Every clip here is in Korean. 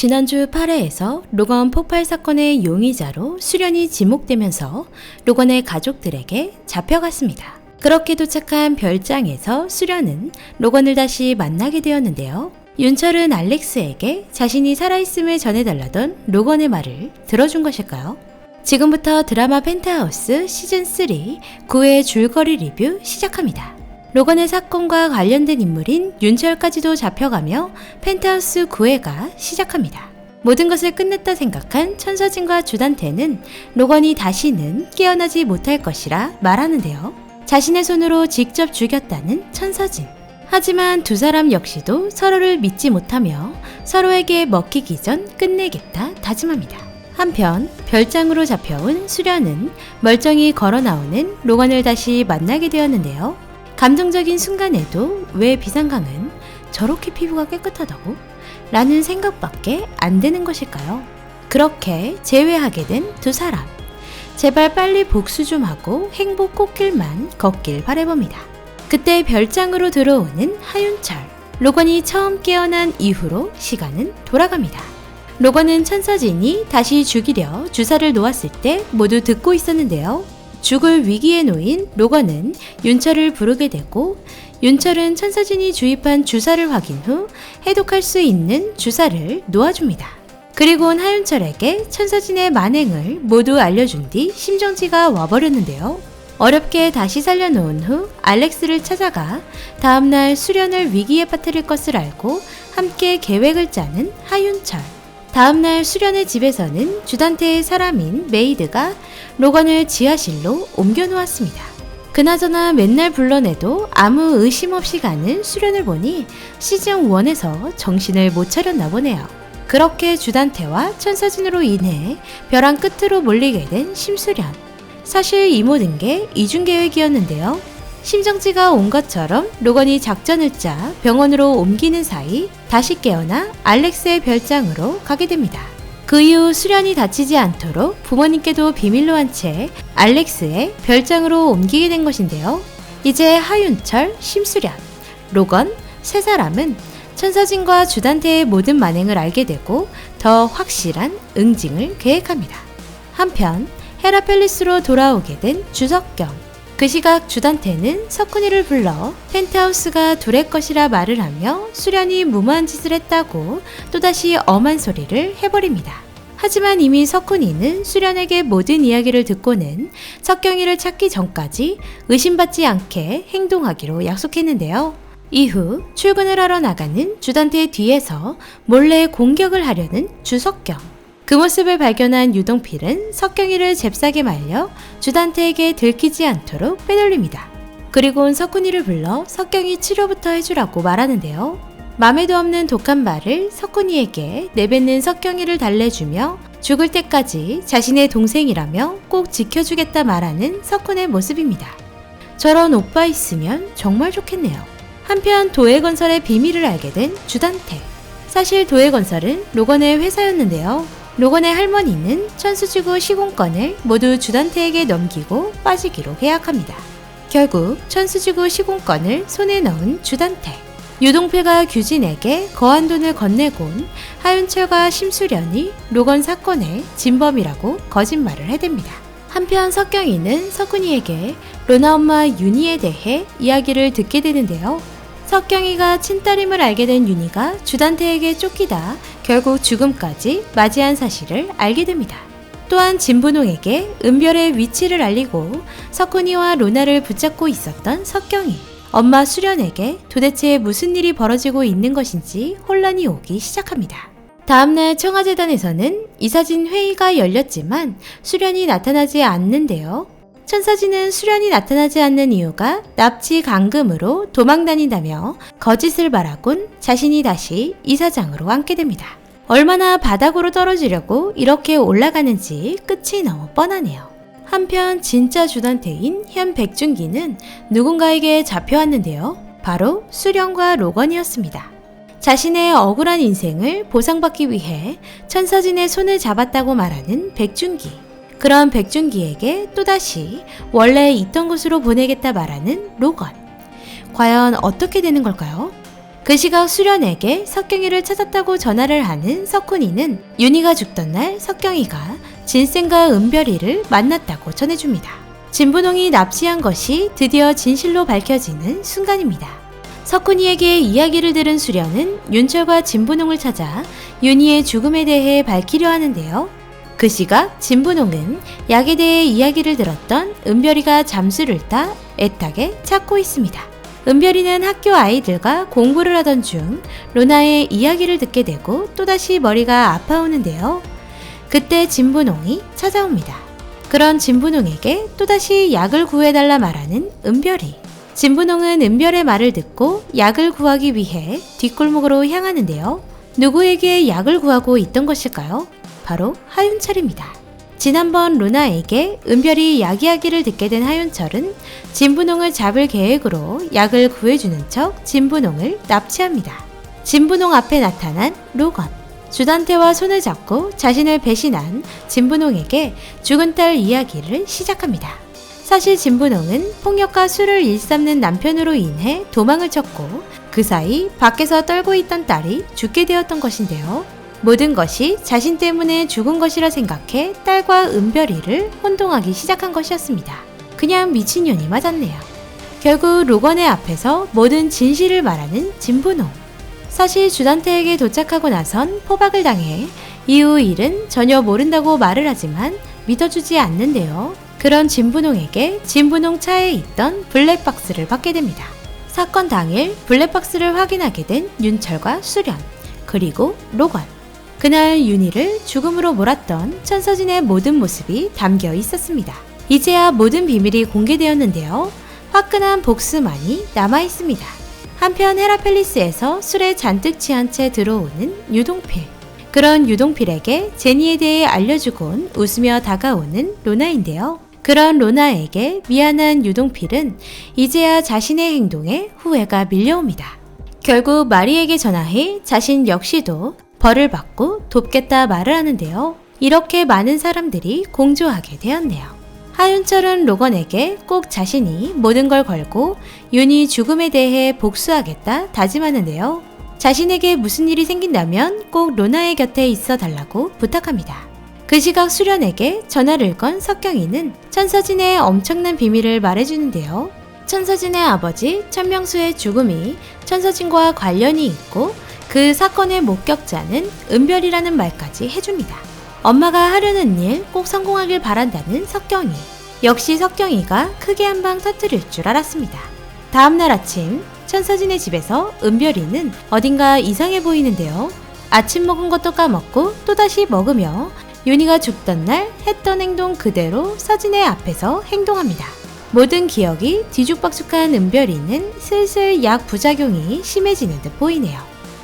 지난주 8회에서 로건 폭발 사건의 용의자로 수련이 지목되면서 로건의 가족들에게 잡혀갔습니다. 그렇게 도착한 별장에서 수련은 로건을 다시 만나게 되었는데요. 윤철은 알렉스에게 자신이 살아있음을 전해달라던 로건의 말을 들어준 것일까요? 지금부터 드라마 펜트하우스 시즌3 9회 줄거리 리뷰 시작합니다. 로건의 사건과 관련된 인물인 윤철까지도 잡혀가며 펜트하우스 9회가 시작합니다. 모든 것을 끝냈다 생각한 천서진과 주단태는 로건이 다시는 깨어나지 못할 것이라 말하는데요. 자신의 손으로 직접 죽였다는 천서진. 하지만 두 사람 역시도 서로를 믿지 못하며 서로에게 먹히기 전 끝내겠다 다짐합니다. 한편 별장으로 잡혀온 수련은 멀쩡히 걸어 나오는 로건을 다시 만나게 되었는데요. 감동적인 순간에도 왜 비상강은 저렇게 피부가 깨끗하다고? 라는 생각밖에 안 드는 것일까요? 그렇게 재회하게 된 두 사람. 제발 빨리 복수 좀 하고 행복 꽃길만 걷길 바라봅니다. 그때 별장으로 들어오는 하윤철. 로건이 처음 깨어난 이후로 시간은 돌아갑니다. 로건은 천서진이 다시 죽이려 주사를 놓았을 때 모두 듣고 있었는데요. 죽을 위기에 놓인 로건은 윤철을 부르게 되고 윤철은 천서진이 주입한 주사를 확인 후 해독할 수 있는 주사를 놓아줍니다. 그리고는 하윤철에게 천서진의 만행을 모두 알려준 뒤 심정지가 와버렸는데요. 어렵게 다시 살려놓은 후 알렉스를 찾아가 다음날 수련을 위기에 빠뜨릴 것을 알고 함께 계획을 짜는 하윤철. 다음날 수련의 집에서는 주단태의 사람인 메이드가 로건을 지하실로 옮겨놓았습니다. 그나저나 맨날 불러내도 아무 의심 없이 가는 수련을 보니 시즌1에서 정신을 못 차렸나 보네요. 그렇게 주단태와 천서진으로 인해 벼랑 끝으로 몰리게 된 심수련. 사실 이 모든 게 이중 계획이었는데요. 심정지가 온 것처럼 로건이 작전을 짜 병원으로 옮기는 사이 다시 깨어나 알렉스의 별장으로 가게 됩니다. 그 이후 수련이 다치지 않도록 부모님께도 비밀로 한 채 알렉스의 별장으로 옮기게 된 것인데요. 이제 하윤철, 심수련, 로건 세 사람은 천서진과 주단태의 모든 만행을 알게 되고 더 확실한 응징을 계획합니다. 한편 헤라펠리스로 돌아오게 된 주석경. 그 시각 주단태는 석훈이를 불러 펜트하우스가 둘의 것이라 말을 하며 수련이 무모한 짓을 했다고 또다시 엄한 소리를 해버립니다. 하지만 이미 석훈이는 수련에게 모든 이야기를 듣고는 석경이를 찾기 전까지 의심받지 않게 행동하기로 약속했는데요. 이후 출근을 하러 나가는 주단태 뒤에서 몰래 공격을 하려는 주석경. 그 모습을 발견한 유동필은 석경이를 잽싸게 말려 주단태에게 들키지 않도록 빼돌립니다. 그리고는 석훈이를 불러 석경이 치료부터 해주라고 말하는데요. 맘에도 없는 독한 말을 석훈이에게 내뱉는 석경이를 달래주며 죽을 때까지 자신의 동생이라며 꼭 지켜주겠다 말하는 석훈의 모습입니다. 저런 오빠 있으면 정말 좋겠네요. 한편 도해건설의 비밀을 알게 된 주단태. 사실 도해건설은 로건의 회사였는데요. 로건의 할머니는 천수지구 시공권을 모두 주단태에게 넘기고 빠지기로 계약합니다. 결국 천수지구 시공권을 손에 넣은 주단태. 유동필과 규진에게 거한 돈을 건네곤 하윤철과 심수련이 로건 사건의 진범이라고 거짓말을 해댑니다. 한편 석경이는 석훈이에게 로나 엄마 윤희에 대해 이야기를 듣게 되는데요. 석경이가 친딸임을 알게 된 윤희가 주단태에게 쫓기다 결국 죽음까지 맞이한 사실을 알게 됩니다. 또한 진분홍에게 은별의 위치를 알리고 석훈이와 로나를 붙잡고 있었던 석경이. 엄마 수련에게 도대체 무슨 일이 벌어지고 있는 것인지 혼란이 오기 시작합니다. 다음날 청와재단에서는 이사진 회의가 열렸지만 수련이 나타나지 않는데요. 천서진은 수련이 나타나지 않는 이유가 납치 감금으로 도망 다닌다며 거짓을 말하곤 자신이 다시 이사장으로 앉게 됩니다. 얼마나 바닥으로 떨어지려고 이렇게 올라가는지 끝이 너무 뻔하네요. 한편 진짜 주단태인 현 백준기는 누군가에게 잡혀왔는데요. 바로 수련과 로건이었습니다. 자신의 억울한 인생을 보상받기 위해 천서진의 손을 잡았다고 말하는 백준기. 그런 백준기에게 또다시 원래 있던 곳으로 보내겠다 말하는 로건. 과연 어떻게 되는 걸까요? 그 시각 수련에게 석경이를 찾았다고 전화를 하는 석훈이는 윤희가 죽던 날 석경이가 진쌤과 은별이를 만났다고 전해줍니다. 진분홍이 납치한 것이 드디어 진실로 밝혀지는 순간입니다. 석훈이에게 이야기를 들은 수련은 윤철과 진분홍을 찾아 윤희의 죽음에 대해 밝히려 하는데요. 그 시각 진분홍은 약에 대해 이야기를 들었던 은별이가 잠수를 타 애타게 찾고 있습니다. 은별이는 학교 아이들과 공부를 하던 중 로나의 이야기를 듣게 되고 또다시 머리가 아파오는데요. 그때 진분홍이 찾아옵니다. 그런 진분홍에게 또다시 약을 구해달라 말하는 은별이. 진분홍은 은별의 말을 듣고 약을 구하기 위해 뒷골목으로 향하는데요. 누구에게 약을 구하고 있던 것일까요? 바로 하윤철입니다. 지난번 로나에게 은별이 약 이야기를 듣게 된 하윤철은 진분홍을 잡을 계획으로 약을 구해주는 척 진분홍을 납치합니다. 진분홍 앞에 나타난 로건. 주단태와 손을 잡고 자신을 배신한 진분홍에게 죽은 딸 이야기를 시작합니다. 사실 진분홍은 폭력과 술을 일삼는 남편으로 인해 도망을 쳤고 그 사이 밖에서 떨고 있던 딸이 죽게 되었던 것인데요. 모든 것이 자신 때문에 죽은 것이라 생각해 딸과 은별이를 혼동하기 시작한 것이었습니다. 그냥 미친년이 맞았네요. 결국 로건의 앞에서 모든 진실을 말하는 진분홍. 사실 주단태에게 도착하고 나선 포박을 당해 이후 일은 전혀 모른다고 말을 하지만 믿어주지 않는데요. 그런 진분홍에게 진분홍 차에 있던 블랙박스를 받게 됩니다. 사건 당일 블랙박스를 확인하게 된 윤철과 수련, 그리고 로건. 그날 윤희를 죽음으로 몰았던 천서진의 모든 모습이 담겨 있었습니다. 이제야 모든 비밀이 공개되었는데요. 화끈한 복수만이 남아있습니다. 한편 헤라펠리스에서 술에 잔뜩 취한 채 들어오는 유동필. 그런 유동필에게 제니에 대해 알려주곤 웃으며 다가오는 로나인데요. 그런 로나에게 미안한 유동필은 이제야 자신의 행동에 후회가 밀려옵니다. 결국 마리에게 전화해 자신 역시도 벌을 받고 돕겠다 말을 하는데요. 이렇게 많은 사람들이 공조하게 되었네요. 하윤철은 로건에게 꼭 자신이 모든 걸 걸고 윤희 죽음에 대해 복수하겠다 다짐하는데요. 자신에게 무슨 일이 생긴다면 꼭 로나의 곁에 있어 달라고 부탁합니다. 그 시각 수련에게 전화를 건 석경이는 천서진의 엄청난 비밀을 말해주는데요. 천서진의 아버지 천명수의 죽음이 천서진과 관련이 있고 그 사건의 목격자는 은별이라는 말까지 해줍니다. 엄마가 하려는 일 꼭 성공하길 바란다는 석경이. 역시 석경이가 크게 한 방 터뜨릴 줄 알았습니다. 다음날 아침 천서진의 집에서 은별이는 어딘가 이상해 보이는데요. 아침 먹은 것도 까먹고 또다시 먹으며 윤희가 죽던 날 했던 행동 그대로 서진의 앞에서 행동합니다. 모든 기억이 뒤죽박죽한 은별이는 슬슬 약 부작용이 심해지는 듯 보이네요.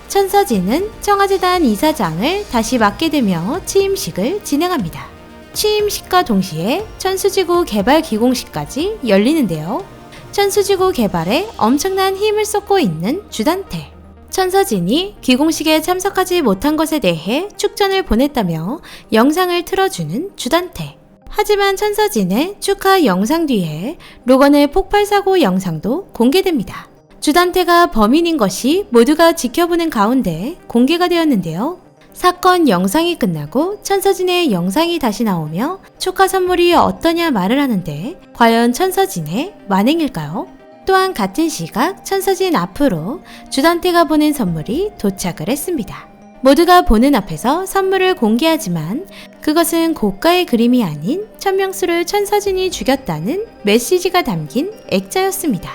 천서진은 청와재단 이사장을 다시 맡게 되며 취임식을 진행합니다. 취임식과 동시에 천수지구 개발 기공식까지 열리는데요. 천수지구 개발에 엄청난 힘을 쏟고 있는 주단태. 천서진이 기공식에 참석하지 못한 것에 대해 축전을 보냈다며 영상을 틀어주는 주단태. 하지만 천서진의 축하 영상 뒤에 로건의 폭발사고 영상도 공개됩니다. 주단태가 범인인 것이 모두가 지켜보는 가운데 공개가 되었는데요. 사건 영상이 끝나고 천서진의 영상이 다시 나오며 축하 선물이 어떠냐 말을 하는데 과연 천서진의 만행일까요? 또한 같은 시각 천서진 앞으로 주단태가 보낸 선물이 도착을 했습니다. 모두가 보는 앞에서 선물을 공개하지만 그것은 고가의 그림이 아닌 천명수를 천서진이 죽였다는 메시지가 담긴 액자였습니다.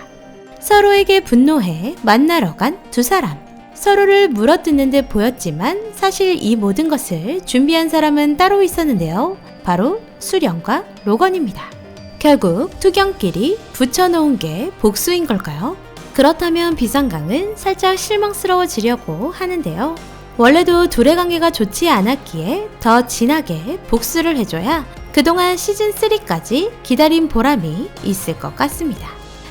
서로에게 분노해 만나러 간 두 사람. 서로를 물어뜯는 듯 보였지만 사실 이 모든 것을 준비한 사람은 따로 있었는데요. 바로 수련과 로건입니다. 결국 투경끼리 붙여놓은 게 복수인 걸까요? 그렇다면 비상강은 살짝 실망스러워지려고 하는데요. 원래도 둘의 관계가 좋지 않았기에 더 진하게 복수를 해줘야 그동안 시즌3까지 기다린 보람이 있을 것 같습니다.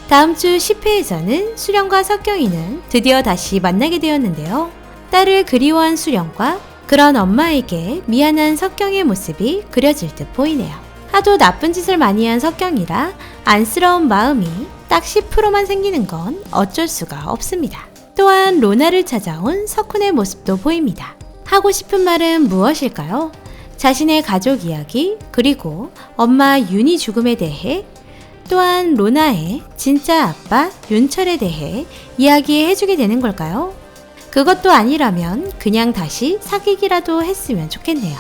다음 주 10회에서는 수련과 석경이는 드디어 다시 만나게 되었는데요. 딸을 그리워한 수련과 그런 엄마에게 미안한 석경의 모습이 그려질 듯 보이네요. 하도 나쁜 짓을 많이 한 석경이라 안쓰러운 마음이 딱 10%만 생기는 건 어쩔 수가 없습니다. 또한 로나를 찾아온 석훈의 모습도 보입니다. 하고 싶은 말은 무엇일까요? 자신의 가족 이야기, 그리고 엄마 윤희 죽음에 대해, 또한 로나의 진짜 아빠 윤철에 대해 이야기해주게 되는 걸까요? 그것도 아니라면 그냥 다시 사귀기라도 했으면 좋겠네요.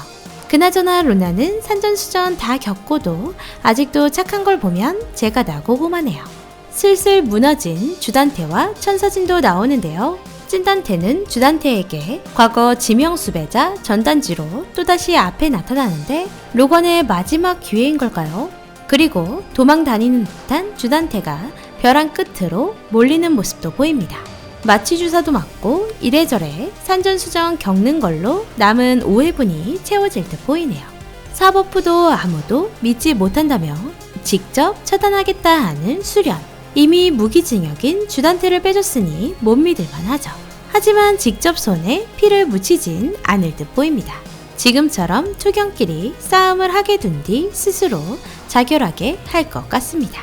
그나저나 로나는 산전수전 다 겪고도 아직도 착한 걸 보면 제가 나고구마네요. 슬슬 무너진 주단태와 천서진도 나오는데요. 찐단태는 주단태에게 과거 지명수배자 전단지로 또다시 앞에 나타나는데 로건의 마지막 기회인 걸까요? 그리고 도망 다니는 듯한 주단태가 벼랑 끝으로 몰리는 모습도 보입니다. 마취 주사도 맞고 이래저래 산전수전 겪는 걸로 남은 5회분이 채워질 듯 보이네요. 사법부도 아무도 믿지 못한다며 직접 처단하겠다 하는 수련. 이미 무기징역인 주단태를 빼줬으니 못 믿을만 하죠. 하지만 직접 손에 피를 묻히진 않을 듯 보입니다. 지금처럼 투경끼리 싸움을 하게 둔 뒤 스스로 자결하게 할 것 같습니다.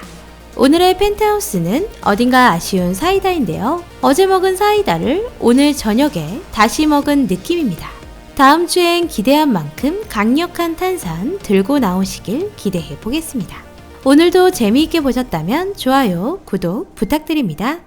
오늘의 펜트하우스는 어딘가 아쉬운 사이다인데요. 어제 먹은 사이다를 오늘 저녁에 다시 먹은 느낌입니다. 다음 주엔 기대한 만큼 강력한 탄산 들고 나오시길 기대해 보겠습니다. 오늘도 재미있게 보셨다면 좋아요, 구독 부탁드립니다.